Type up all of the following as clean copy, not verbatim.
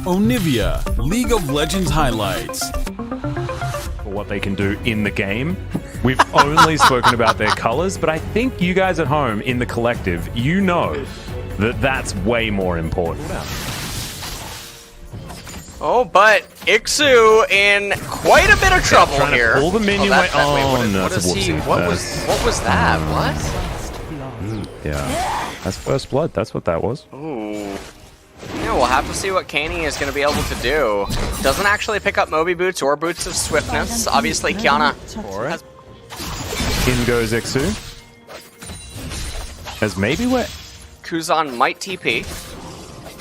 Onivia, League of Legends highlights. What they can do in the game. We've only spoken about their colors, but I think you guys at home in the collective, you know that that's way more important. Oh, but Ixu in quite a bit of trouble trying here. To pull the minion away. What was that? What? Yeah, that's first blood. That's what that was. Ooh. Yeah, we'll have to see what Kani is going to be able to do. Doesn't actually pick up Moby Boots or Boots of Swiftness. Obviously, Kiana has... In goes Ixu. As maybe where... Kuzan might TP.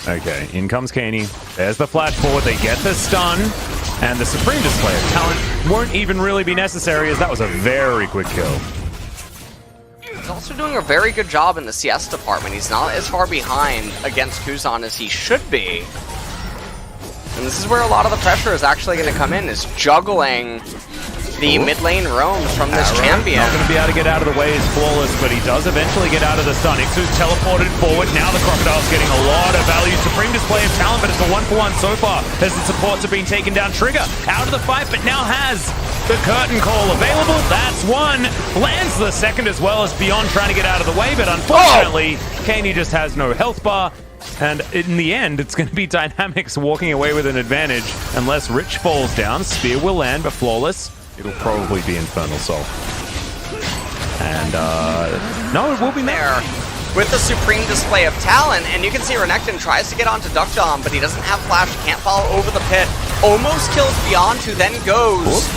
Okay, in comes Kani. There's the flash forward. They get the stun. And the Supreme Display of Talent won't even really be necessary, as that was a very quick kill. He's also doing a very good job in the CS department. He's not as far behind against Kuzan as he should be. And this is where a lot of the pressure is actually going to come in, is juggling the mid lane roams from this champion. Not going to be able to get out of the way is Flawless, but he does eventually get out of the stun. Ixu's teleported forward. Now the Crocodile's getting a lot of value. Supreme Display of Talent, but it's a 1-for-1 so far as the supports have been taken down. Trigger out of the fight, but now has the curtain call available. That's one. Lands the second as well as Beyond trying to get out of the way, but unfortunately, Kani just has no health bar. And in the end, it's going to be Dynamics walking away with an advantage unless Rich falls down. Spear will land, but Flawless, it'll probably be Infernal Soul. And, no, it will be there with the Supreme Display of Talent, and you can see Renekton tries to get onto Duckdom, but he doesn't have flash, can't follow over the pit. Almost kills Beyond, who then goes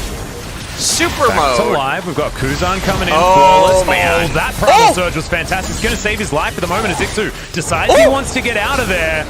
super back mode. To live. We've got Kuzan coming in. Oh, Flawless. man. Oh, that Primal Surge was fantastic. It's going to save his life for the moment as Ixu decides he wants to get out of there.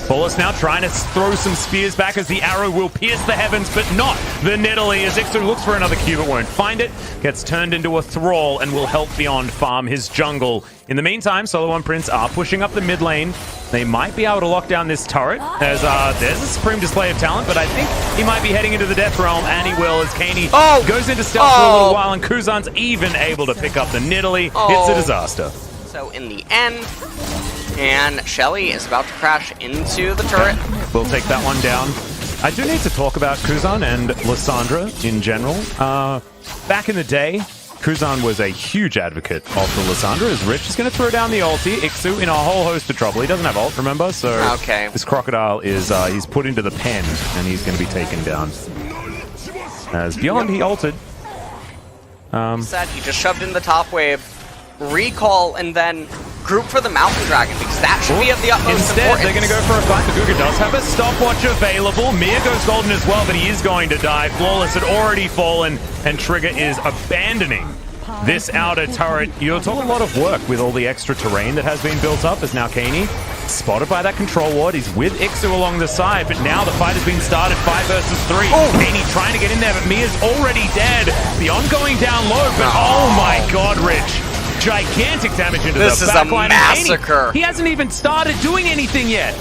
Flawless now trying to throw some spears back as the arrow will pierce the heavens, but not the Nidalee as Ixu looks for another cube but won't find it. Gets turned into a thrall and will help Beyond farm his jungle. In the meantime, SeolHaeOne Prince are pushing up the mid lane. They might be able to lock down this turret as there's a Supreme Display of Talent, but I think he might be heading into the Death Realm, and he will as Kani goes into stealth for a little while, and Kuzan's even able to pick up the Nidalee. It's a disaster. So in the end, and Shelly is about to crash into the turret. We'll take that one down. I do need to talk about Kuzan and Lissandra in general. Back in the day, Kuzan was a huge advocate of the Lissandra, as Rich is going to throw down the ulti. Ixu in a whole host of trouble. He doesn't have ult, remember? So this Crocodile is he's put into the pen, and he's going to be taken down. As Beyond, he ulted. Said he just shoved in the top wave, recall, and then group for the Mountain Dragon, because that should be of the utmost Instead, importance. they're going to go for a fight. Guga does have a stopwatch available. Mia goes golden as well, but he is going to die. Flawless had already fallen, and Trigger is abandoning this outer turret. You're talking a lot of work with all the extra terrain that has been built up, as now Kani spotted by that control ward. He's with Ixu along the side, but now the fight has been started 5 versus 3. Kani trying to get in there, but Mia's already dead. Beyond going down low, but oh my god, Rich. Gigantic damage into the backline. This is a massacre. He hasn't even started doing anything yet.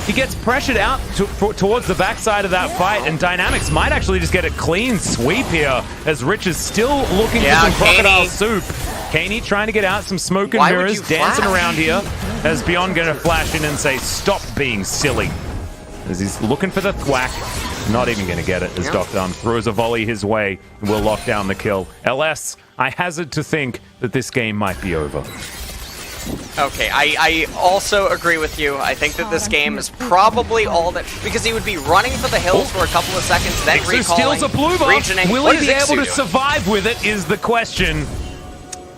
He gets pressured out towards the backside of that fight, and Dynamics might actually just get a clean sweep here, as Rich is still looking for some crocodile soup. Kani trying to get out some smoke and mirrors, dancing around here, as Beyond going to flash in and say, stop being silly. As he's looking for the thwack, not even going to get it, as Duckdom throws a volley his way and will lock down the kill. LS, I hazard to think that this game might be over. Okay, I also agree with you. I think that this game is probably all that, because he would be running for the hills for a couple of seconds, then Ixu recalling, steals a blue buff. Will he be able to survive with it is the question.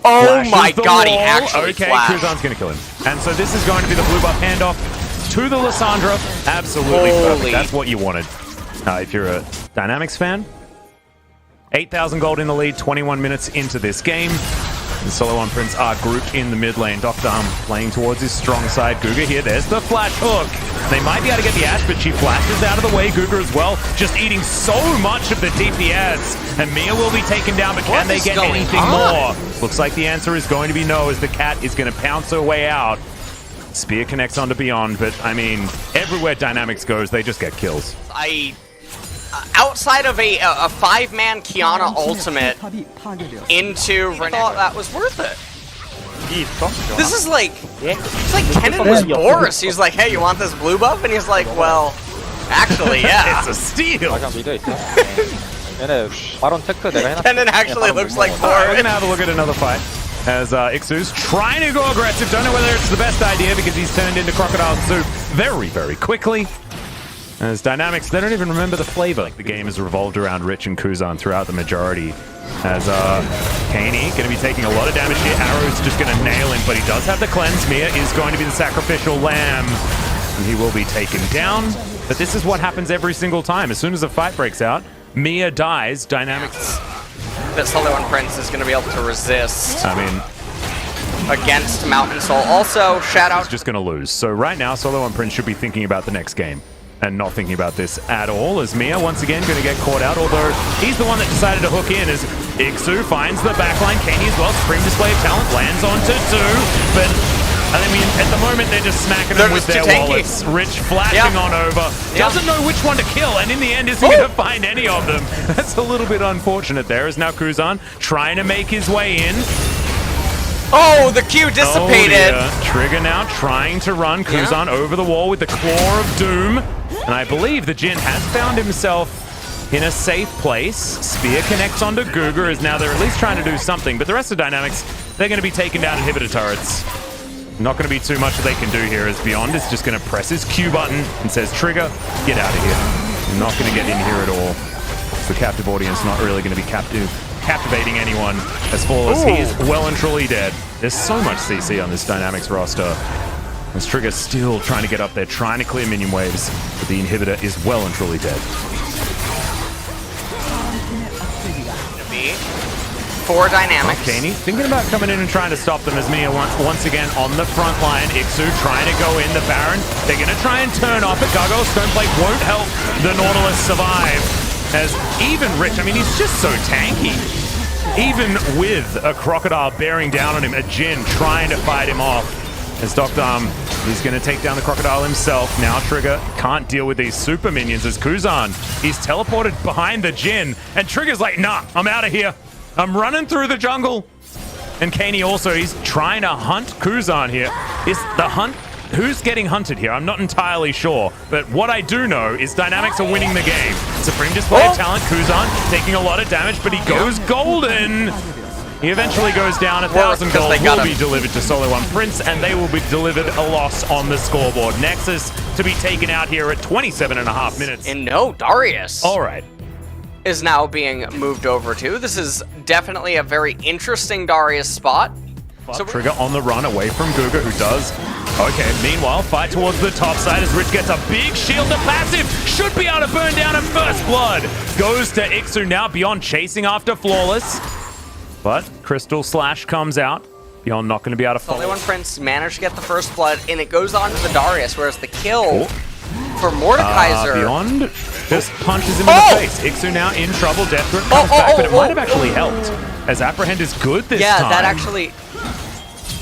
Oh my god, he actually flashed. Kuzan's going to kill him. And so this is going to be the blue buff handoff to the Lissandra. Absolutely perfect. That's what you wanted. If you're a Dynamics fan, 8,000 gold in the lead, 21 minutes into this game. The SeolHaeOne Prince are grouped in the mid lane. Duckdom playing towards his strong side. Guga here, there's the flash hook. They might be able to get the Ash, but she flashes out of the way. Guga as well, just eating so much of the DPS. And Mia will be taken down, but can they get anything more? Looks like the answer is going to be no, as the cat is going to pounce her way out. Spear connects onto Beyond, but I mean, everywhere Dynamics goes, they just get kills. Outside of a 5-man Kiana ultimate into Renekton, I thought that was worth it. This is like, it's like Kennen was Boris. He's like, hey, you want this blue buff? And he's like, well, actually, yeah. It's a steal. Kennen actually looks like We're Boris. going to have a look at another fight. As Ixu's trying to go aggressive. Don't know whether it's the best idea because he's turned into Crocodile Soup very, very quickly. As Dynamics, they don't even remember the flavor. The game has revolved around Rich and Kuzan throughout the majority. As Kaney going to be taking a lot of damage here. Arrow's just going to nail him, but he does have the cleanse. Mia is going to be the sacrificial lamb. And he will be taken down. But this is what happens every single time. As soon as a fight breaks out, Mia dies. Dynamics... That SeolHaeOne Prince is going to be able to resist. I mean... against Mountain Soul. Also, shout out... He's just going to lose. So right now, SeolHaeOne Prince should be thinking about the next game. And not thinking about this at all, as Mia once again going to get caught out, although he's the one that decided to hook in as Ixu finds the backline. Kaney as well, supreme display of talent, lands onto two, but I mean, at the moment they're just smacking them with their wallets. Rich flashing on over, doesn't know which one to kill, and in the end isn't going to find any of them. That's a little bit unfortunate there, as now Kuzan trying to make his way in. Oh, the Q dissipated. Oh, Trigger now trying to run Kuzan over the wall with the Claw of Doom. And I believe the Jin has found himself in a safe place. Spear connects onto Guga, as now they're at least trying to do something. But the rest of Dynamics, they're going to be taking down inhibitor turrets. Not going to be too much that they can do here, as Beyond is just going to press his Q button and says, Trigger, get out of here. Not going to get in here at all. It's the captive audience not really going to be captivating anyone as Flawless. He is well and truly dead. There's so much CC on this Dynamics roster. As Trigger still trying to get up there, trying to clear minion waves, but the inhibitor is well and truly dead. For Dynamics. Kaney thinking about coming in and trying to stop them, as Mia once again on the front line. Ixu trying to go in, the Baron. They're going to try and turn off it. Gargoyle Stoneplate won't help the Nautilus survive. As even Rich, I mean, he's just so tanky. Even with a Crocodile bearing down on him, a Jin trying to fight him off. As Dr. He's going to take down the Crocodile himself. Now Trigger can't deal with these super minions as Kuzan, he's teleported behind the Jin. And Trigger's like, nah, I'm out of here. I'm running through the jungle. And Kaney also, he's trying to hunt Kuzan here. Is the hunt... Who's getting hunted here? I'm not entirely sure. But what I do know is Dynamics are winning the game. Supreme display of talent. Kuzan taking a lot of damage, but he goes golden. He eventually goes down. 1,000 gold will be delivered to SeolHaeOne Prince, and they will be delivered a loss on the scoreboard. Nexus to be taken out here at 27.5 minutes. And no, Darius. All right. Is now being moved over to. This is definitely a very interesting Darius spot. So Trigger on the run away from Guga, who does. Okay, meanwhile, fight towards the top side as Rich gets a big shield. The passive should be able to burn down, and First Blood goes to Ixu now. Beyond chasing after Flawless. But Crystal Slash comes out. Beyond not going to be able to follow. SeolHaeOne Prince managed to get the First Blood, and it goes on to the Darius, whereas the kill for Mordekaiser. Beyond just punches him in the face. Ixu now in trouble. Death Grip comes back, but it might have actually helped. As Apprehend is good this time. Yeah, that actually...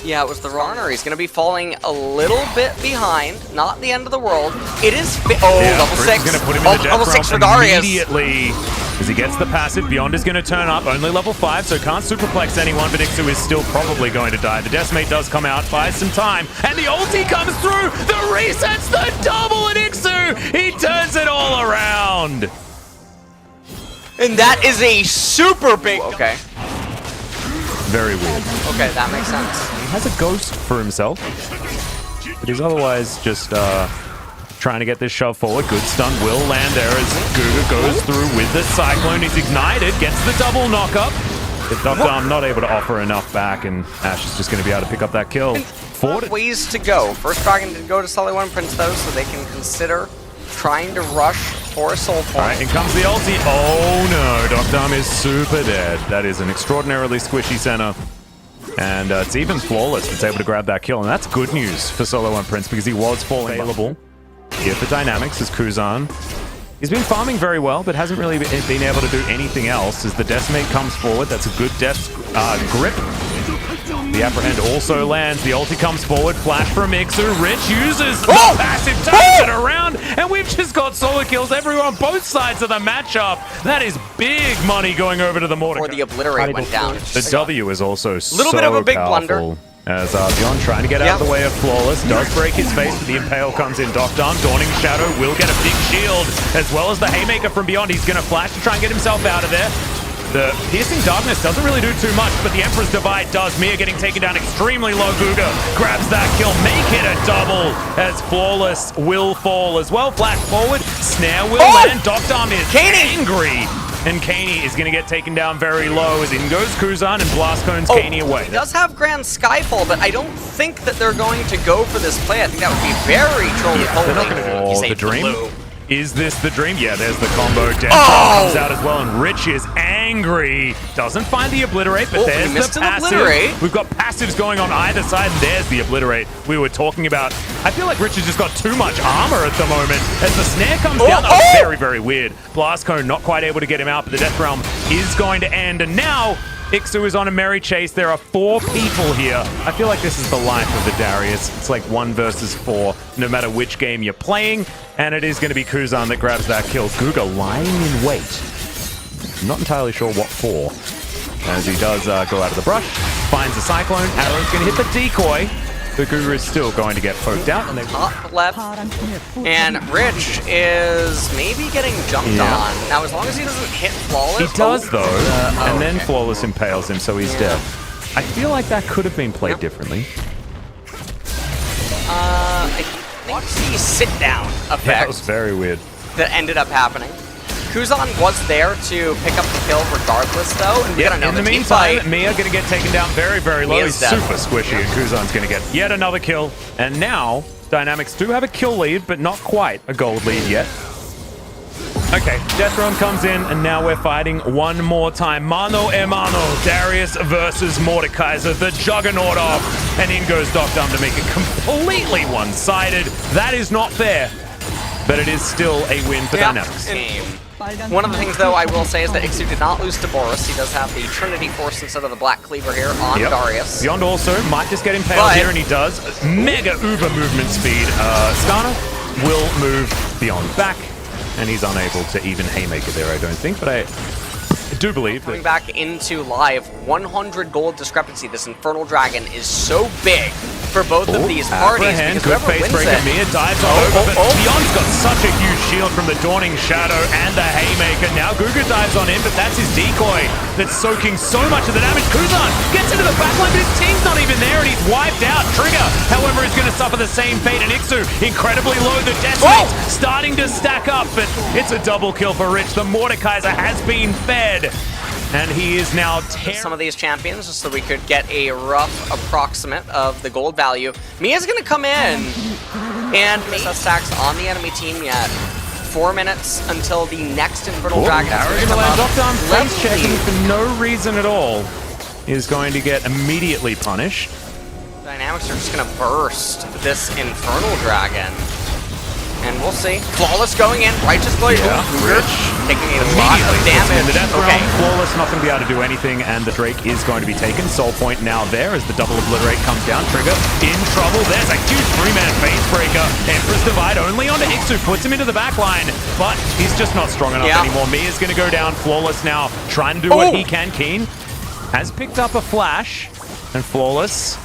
Yeah, it was the runner. He's going to be falling a little bit behind. Not the end of the world. It is... level 6. Going to put him in the level 6 for Darius. Immediately, as he gets the passive. Beyond is going to turn up. Only level 5, so can't superplex anyone, but Ixu is still probably going to die. The Decimate does come out, buys some time, and the ulti comes through. The resets, the double, and Ixu, he turns it all around. And that is a super big... Okay. Very weird. Okay, that makes sense. He has a ghost for himself, but he's otherwise just trying to get this shove forward. Good stun will land there as Guga goes through with the Cyclone. He's ignited, gets the double knockup. I'm not able to offer enough back, and Ash is just going to be able to pick up that kill. 4 ways to go. First Dragon to go to SeolHaeOne Prince, though, so they can consider trying to rush for a soul point. All right, in comes the ulti. Oh no, Dr. is super dead. That is an extraordinarily squishy center. And it's even Flawless that's able to grab that kill. And that's good news for SeolHaeOne Prince because he was falling available here for Dynamics as Kuzan. He's been farming very well, but hasn't really been able to do anything else as the Decimate comes forward. That's a good Death's grip. The Apprehend also lands. The ulti comes forward. Flash from Ixu. Rich uses the passive, turns it around, and we've just got solo kills everywhere on both sides of the matchup. That is big money going over to the Mordecai. Before the Obliterate went down. The W is also so little bit of a big powerful. blunder. As Beyond trying to get out of the way of Flawless, does break his face, but the Impale comes in. Doc Dom, Dawning Shadow will get a big shield, as well as the Haymaker from Beyond. He's going to flash to try and get himself out of there. The Piercing Darkness doesn't really do too much, but the Emperor's Divide does. Mia getting taken down extremely low. Guga grabs that kill, make it a double, as Flawless will fall as well. Flash forward, Snare will land. Doc Dom is angry. And Kaney is going to get taken down very low as in goes Kuzan and Blast Cones Kaney away. He does have Grand Skyfall, but I don't think that they're going to go for this play. I think that would be very troll-pulling. They're not going to do it. The dream? Blue. Is this the dream? Yeah, there's the combo. Death comes out as well, and Rich is angry. Doesn't find the Obliterate, but there's the passive. We've got passives going on either side, and there's the Obliterate we were talking about. I feel like Rich has just got too much armor at the moment. As the Snare comes down, that's very, very weird. Blast Cone not quite able to get him out, but the Death Realm is going to end, and now Ixu is on a merry chase. There are 4 people here. I feel like this is the life of the Darius. It's like 1 versus 4, no matter which game you're playing. And it is going to be Kuzan that grabs that kill. Guga lying in wait. I'm not entirely sure what for. As he does go out of the brush, finds a Cyclone. Arrow's going to hit the decoy. The Guga is still going to get poked out. And top left. And Rich is maybe getting jumped on. Now, as long as he doesn't hit Flawless. He does, though. And then Flawless impales him, so he's dead. I feel like that could have been played differently. I think the sit-down effect that was very weird. That ended up happening. Kuzan was there to pick up the kill regardless, though. And in the meantime, Mia going to get taken down very, very low. He's super squishy, and Kuzan's going to get yet another kill. And now, Dynamics do have a kill lead, but not quite a gold lead yet. Okay, Death Realm comes in, and now we're fighting one more time. Mano a mano, Darius versus Mordekaiser, the Juggernaut off. And in goes Doc Dom to make it completely one-sided. That is not fair, but it is still a win for Dynamics. One of the things, though, I will say is that Ixu did not lose to Boris. He does have the Trinity Force instead of the Black Cleaver here on Darius. Beyond also might just get impaled here, and he does. Mega uber movement speed. Skana will move Beyond back. And he's unable to even Haymaker there, I don't think, but I do believe that... Coming back into live, 100 gold discrepancy. This Infernal Dragon is so big for both of these parties. Good face breaker. Mia dives on over, but Beyond's got such a huge shield from the Dawning Shadow and the Haymaker. Now Guga dives on in, but that's his decoy that's soaking so much of the damage. Kuzan gets into the backline, but his team's not even there, and he's wiped out. Trigger, however, is going to suffer the same fate, and Ixu incredibly low. The death rate's starting to stack up, but it's a double kill for Rich. The Mordekaiser has been fed. And he is now some of these champions just so we could get a rough approximate of the gold value. Mia's going to come in and make stacks on the enemy team yet. 4 minutes until the next Infernal Dragon is going to come up. Doc Dom face checking for no reason at all is going to get immediately punished. Dynamics are just going to burst this Infernal Dragon. And we'll see. Flawless going in. Righteous Blade. Rich taking a lot of damage. The Death Realm, Flawless not going to be able to do anything, and the Drake is going to be taken. Soul Point now there as the double Obliterate comes down. Trigger in trouble. There's a huge 3-man face breaker. Emperor's Divide only onto Ixu. Puts him into the back line, but he's just not strong enough anymore. Mia's going to go down. Flawless now trying to do what he can. Keen has picked up a flash, and Flawless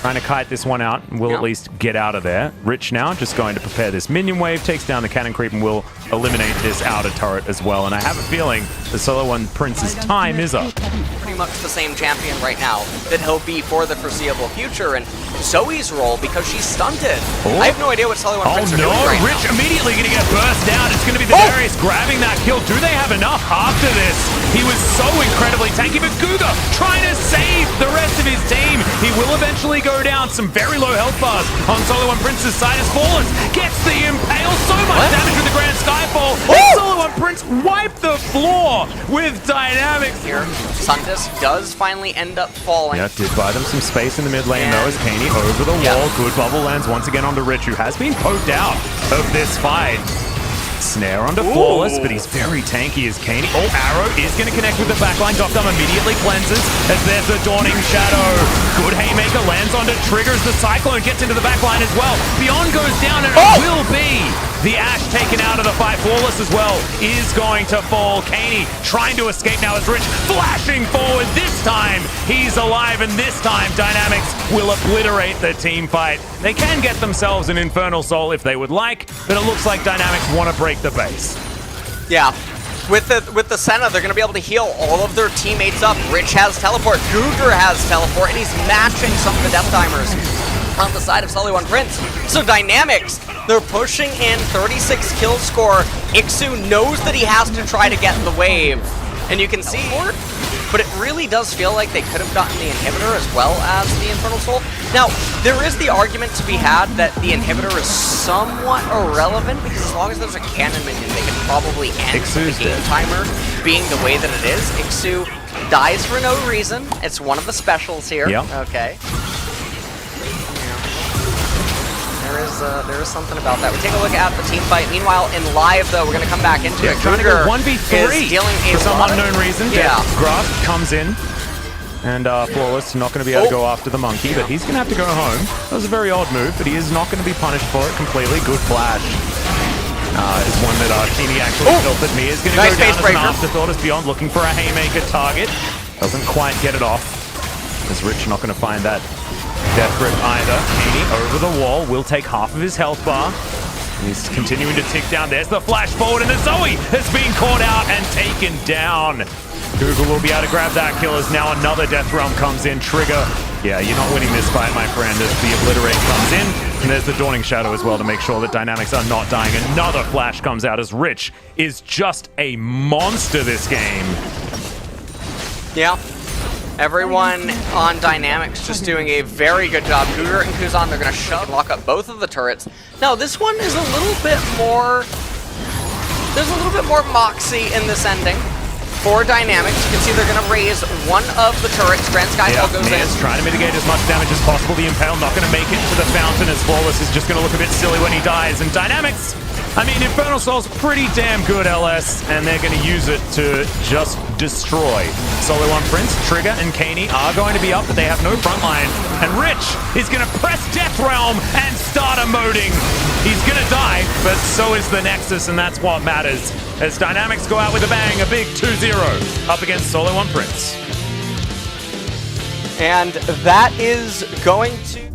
trying to kite this one out and will at least get out of there. Rich now just going to prepare this minion wave, takes down the cannon creep, and will eliminate this outer turret as well. And I have a feeling the SeolHaeOne Prince's time is up. Pretty much the same champion right now that he'll be for the foreseeable future. And Zoe's role, because she's stunted. I have no idea what SeolHaeOne Prince are doing right now. Rich immediately going to get burst down. It's going to be the Darius grabbing that kill. Do they have enough after this? He was so incredibly tanky, but Guga trying to save the rest of his team. He will eventually go down. Some very low health bars on SeolHaeOne Prince's side as Flawless gets the impale. So much damage with the Grand Skyfall. SeolHaeOne Prince wiped the floor with Dynamics. Here, Suntis does finally end up falling. Yeah, did buy them some space in the mid lane though as Kaney over the wall. Good bubble lands once again onto Rich, who has been poked out of this fight. Snare onto Flawless, but he's very tanky as Kaney. Arrow is going to connect with the backline. Doc Dom immediately cleanses as there's the Dawning Shadow. Good Haymaker lands onto Triggers. The Cyclone gets into the backline as well. Beyond goes down, and it will be The Ashe taken out of the fight. Flawless as well is going to fall. Kaney trying to escape now as Rich flashing forward. This time he's alive, and this time Dynamics will obliterate the team fight. They can get themselves an Infernal Soul if they would like, but it looks like Dynamics want to break the base. Yeah. With the Senna, they're going to be able to heal all of their teammates up. Rich has teleport, Cougar has teleport, and he's matching some of the death timers on the side of SeolHaeOne Prince. So Dynamics, they're pushing in 36 kill score. Ixu knows that he has to try to get the wave, and you can see, but it really does feel like they could have gotten the inhibitor as well as the Infernal Soul. Now, there is the argument to be had that the inhibitor is somewhat irrelevant, because as long as there's a cannon minion, they can probably end the game timer being the way that it is. Ixu dies for no reason. It's one of the specials here. Yep. Okay. There is something about that. We take a look at the team fight. Meanwhile, in live, though, we're going to come back into it. Trying to go 1v3 for some unknown reason. Yeah. Grasp comes in, and Flawless not going to be able to go after the monkey, but he's going to have to go home. That was a very odd move, but he is not going to be punished for it completely. Good flash. Is one that Keeney actually tilted me. Is going to go down as an afterthought as Beyond looking for a haymaker target. Doesn't quite get it off. Is Rich not going to find that death grip either. Keeney over the wall will take half of his health bar. He's continuing to tick down. There's the flash forward, and the Zoe has been caught out and taken down. Google will be able to grab that kill as now another Death Realm comes in. Trigger. Yeah, you're not winning this fight, my friend, as the Obliterate comes in. And there's the Dawning Shadow as well to make sure that Dynamics are not dying. Another flash comes out as Rich is just a monster this game. Yeah. Everyone on Dynamics just doing a very good job. Cougar and Kuzan, they're going to lock up both of the turrets. Now, this one is a little bit more... There's a little bit more moxie in this ending for Dynamics. You can see they're going to raise one of the turrets. Grand Skyfall goes in. Trying to mitigate as much damage as possible. The Impale not going to make it to the fountain, as Flawless is just going to look a bit silly when he dies. And Dynamics, I mean, Infernal Soul's pretty damn good, LS, and they're going to use it to just destroy. SeolHaeOne Prince, Trigger, and Kaney are going to be up, but they have no front line. And Rich is going to press Death Realm and start emoting. He's going to die, but so is the Nexus, and that's what matters. As Dynamics go out with a bang, a big 2-0 up against SeolHaeOne Prince. And that is going to...